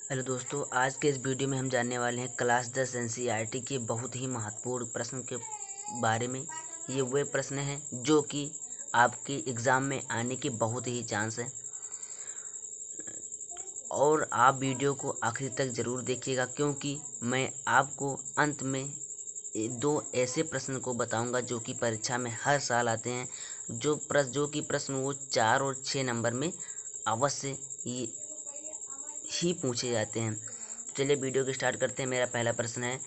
Hello दोस्तों, आज के इस वीडियो में हम जानने वाले हैं क्लास 10 एनसीईआरटी के बहुत ही महत्वपूर्ण प्रश्न के बारे में। ये वे प्रश्न हैं जो कि आपके एग्ज़ाम में आने के बहुत ही चांस हैं और आप वीडियो को आखिर तक ज़रूर देखिएगा, क्योंकि मैं आपको अंत में दो ऐसे प्रश्न को बताऊंगा जो कि परीक्षा में हर साल आते हैं। जो कि प्रश्न वो 4 और 6 नंबर में अवश्य ही पूछे जाते हैं। चलिए वीडियो को स्टार्ट करते हैं। मेरा पहला प्रश्न है,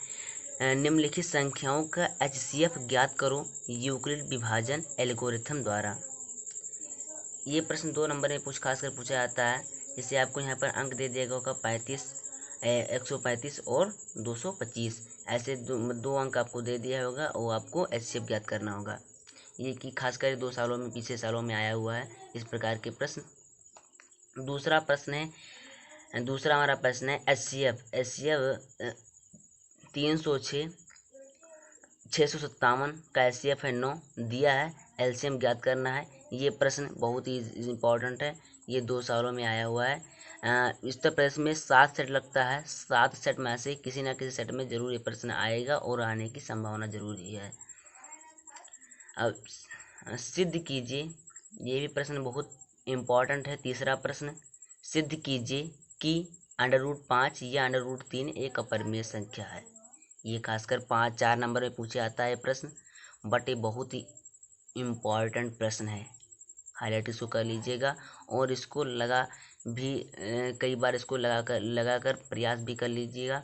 निम्नलिखित संख्याओं का एचसीएफ ज्ञात करो यूक्लिड विभाजन एल्गोरिथम द्वारा। ये प्रश्न 2 नंबर में खासकर पूछा जाता है। जिसे आपको यहाँ पर अंक दे दिया होगा 135 और 225। ऐसे दो अंक आपको दे दिया होगा और आपको एचसीएफ ज्ञात करना होगा। ये कि खासकर 2 सालों में, पिछले सालों में आया हुआ है इस प्रकार के प्रश्न। दूसरा हमारा प्रश्न है एचसीएफ 306 657 का एचसीएफ है 9 दिया है, एलसीएम ज्ञात करना है। ये प्रश्न बहुत ही इम्पोर्टेंट है, ये 2 सालों में आया हुआ है। उत्तर प्रदेश में 7 सेट लगता है, 7 सेट में से किसी न किसी सेट में जरूर ये प्रश्न आएगा और आने की संभावना जरूर ही है। अब सिद्ध कीजिए, ये भी प्रश्न बहुत इम्पोर्टेंट है। तीसरा प्रश्न, सिद्ध कीजिए कि √5 या √3 एक अपरिमेय संख्या है। ये खासकर 5-4 नंबर में पूछे आता है प्रश्न, बट ये बहुत ही इम्पोर्टेंट प्रश्न है। हाईलाइट इसको कर लीजिएगा और इसको कई बार इसको लगाकर प्रयास भी कर लीजिएगा,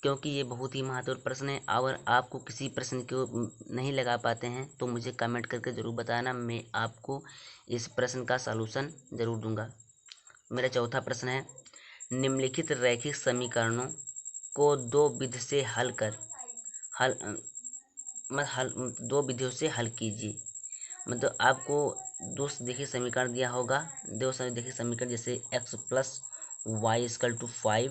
क्योंकि ये बहुत ही महत्वपूर्ण प्रश्न है। अगर आपको किसी प्रश्न को नहीं लगा पाते हैं तो मुझे कमेंट करके ज़रूर बताना, मैं आपको इस प्रश्न का सलूशन ज़रूर दूंगा। मेरा चौथा प्रश्न है, निम्नलिखित रैखिक समीकरणों को दो विधियों से हल कीजिए। मतलब आपको दो देखिए समीकरण दिया होगा, देखिए समीकरण जैसे x+y=5,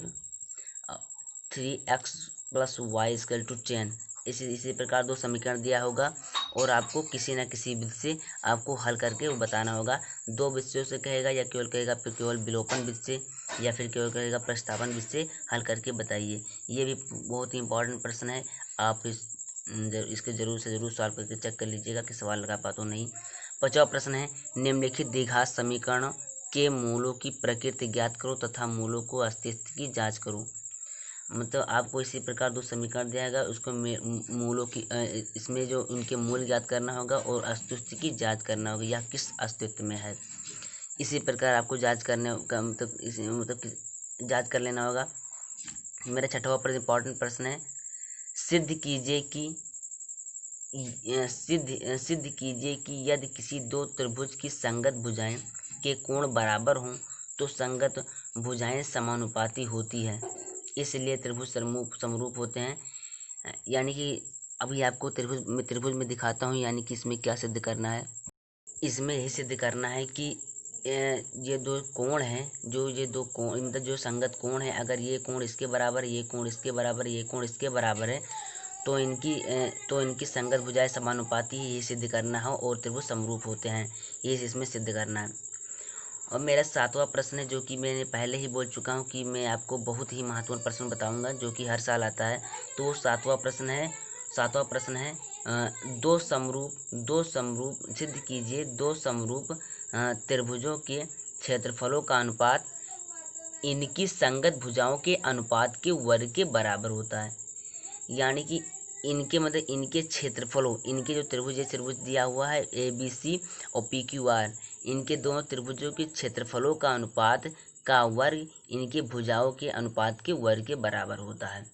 3x+y=10। इसी प्रकार 2 समीकरण दिया होगा और आपको किसी न किसी विधि से आपको हल करके वो बताना होगा। 2 विधियों से कहेगा या केवल कहेगा फिर केवल विलोपन विधि से या फिर केवल कहेगा प्रतिस्थापन विधि से हल करके बताइए। ये भी बहुत ही इंपॉर्टेंट प्रश्न है। आप इसके ज़रूर से ज़रूर सॉल्व करके चेक कर लीजिएगा कि सवाल लगा पाते हो नहीं। 5वां प्रश्न है, निम्नलिखित द्विघात समीकरण के मूलों की प्रकृति ज्ञात करो तथा मूलों को अस्तित्व की जांच करो। मतलब आपको इसी प्रकार 2 समीकरण दिया जाएगा, उसको मूलों की इसमें जो उनके मूल ज्ञात करना होगा और अस्तित्व की जांच करना होगा, यह किस अस्तित्व में है। इसी प्रकार आपको जांच करने का जांच कर लेना होगा। मेरा 6वां प्रश्न इंपॉर्टेंट प्रश्न है, सिद्ध कीजिए कि यदि किसी 2 त्रिभुज की संगत भुजाएं के कोण बराबर हों तो संगत भुजाएं समानुपाती होती है, इसलिए त्रिभुज समरूप होते हैं। यानी कि अभी आपको त्रिभुज में दिखाता हूँ, यानी कि इसमें क्या सिद्ध करना है। इसमें यही सिद्ध करना है कि ये 2 कोण हैं, ये 2 कोण मतलब जो संगत कोण है, अगर ये कोण इसके बराबर, ये कोण इसके बराबर, ये कोण इसके बराबर है तो इनकी संगत भुजाएं समानुपाती ही सिद्ध करना है और त्रिभुज समरूप होते हैं, ये इसमें सिद्ध करना है। और मेरा 7वां प्रश्न है, जो कि मैंने पहले ही बोल चुका हूँ कि मैं आपको बहुत ही महत्वपूर्ण प्रश्न बताऊंगा जो कि हर साल आता है। तो 7वां प्रश्न है, दो समरूप सिद्ध कीजिए 2 समरूप त्रिभुजों के क्षेत्रफलों का अनुपात इनकी संगत भुजाओं के अनुपात के वर्ग के बराबर होता है। यानी कि इनके क्षेत्रफलों, इनके जो त्रिभुज दिया हुआ है ABC और PQR, इनके दोनों त्रिभुजों के क्षेत्रफलों का अनुपात का वर्ग इनके भुजाओं के अनुपात के वर्ग के बराबर होता है।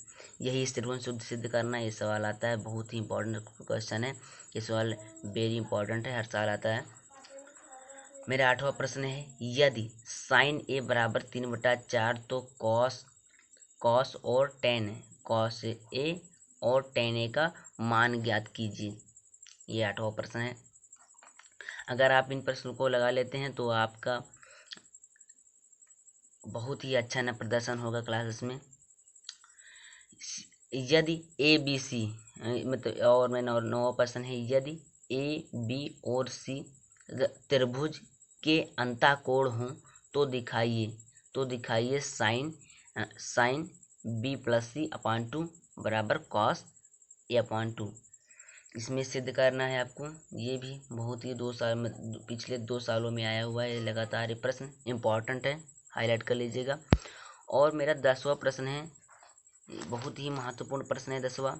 यही इस त्रिभुज शुद्ध सिद्ध करना, ये सवाल आता है। बहुत ही इंपॉर्टेंट क्वेश्चन है, ये सवाल वेरी इंपॉर्टेंट है, हर साल आता है। मेरा 8वां प्रश्न है, यदि sin A बराबर 3/4 तो cos और tan cos A और tan A का मान ज्ञात कीजिए। ये 8वां प्रश्न है। अगर आप इन प्रश्नों को लगा लेते हैं तो आपका बहुत ही अच्छा न प्रदर्शन होगा क्लासेस में। यदि ABC मतलब और मैं 9वां प्रश्न है, यदि AB और C त्रिभुज के अंतःकोण हों तो दिखाइए sin साइन बी प्लस सी अपान टू बराबर कॉस ए अपान टू। इसमें सिद्ध करना है आपको। ये भी बहुत ही पिछले 2 सालों में आया हुआ है लगातार ये प्रश्न, इम्पॉर्टेंट है, हाईलाइट कर लीजिएगा। और मेरा 10वां प्रश्न है, बहुत ही महत्वपूर्ण प्रश्न है 10वां।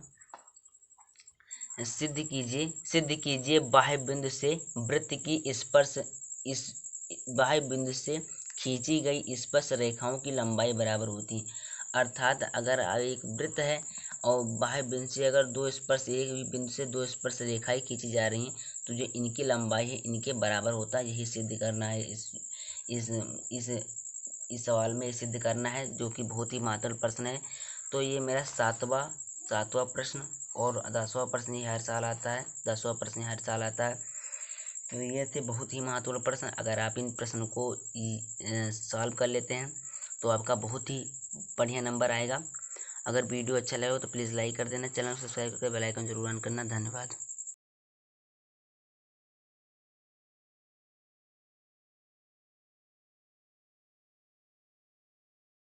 सिद्ध कीजिए बाह्य बिंदु से वृत्त की बाह्य बिंदु से खींची गई स्पर्श रेखाओं की लंबाई बराबर होती है। अर्थात अगर एक वृत्त है और बाह्य बिंदु से अगर एक ही बिंदु से 2 स्पर्श रेखाएं खींची जा रही हैं तो जो इनकी लंबाई है इनके बराबर होता है। यही सिद्ध करना है इस सवाल में सिद्ध करना है, जो कि बहुत ही महत्वपूर्ण प्रश्न है। तो ये मेरा सातवां प्रश्न, और 10वां प्रश्न ही हर साल आता है, 10वां प्रश्न हर साल आता है। तो ये थे बहुत ही महत्वपूर्ण प्रश्न। अगर आप इन प्रश्नों को सॉल्व कर लेते हैं तो आपका बहुत ही बढ़िया नंबर आएगा। अगर वीडियो अच्छा लगे तो प्लीज़ लाइक कर देना, चैनल को सब्सक्राइब करके बेल आइकन जरूर ऑन करना। धन्यवाद।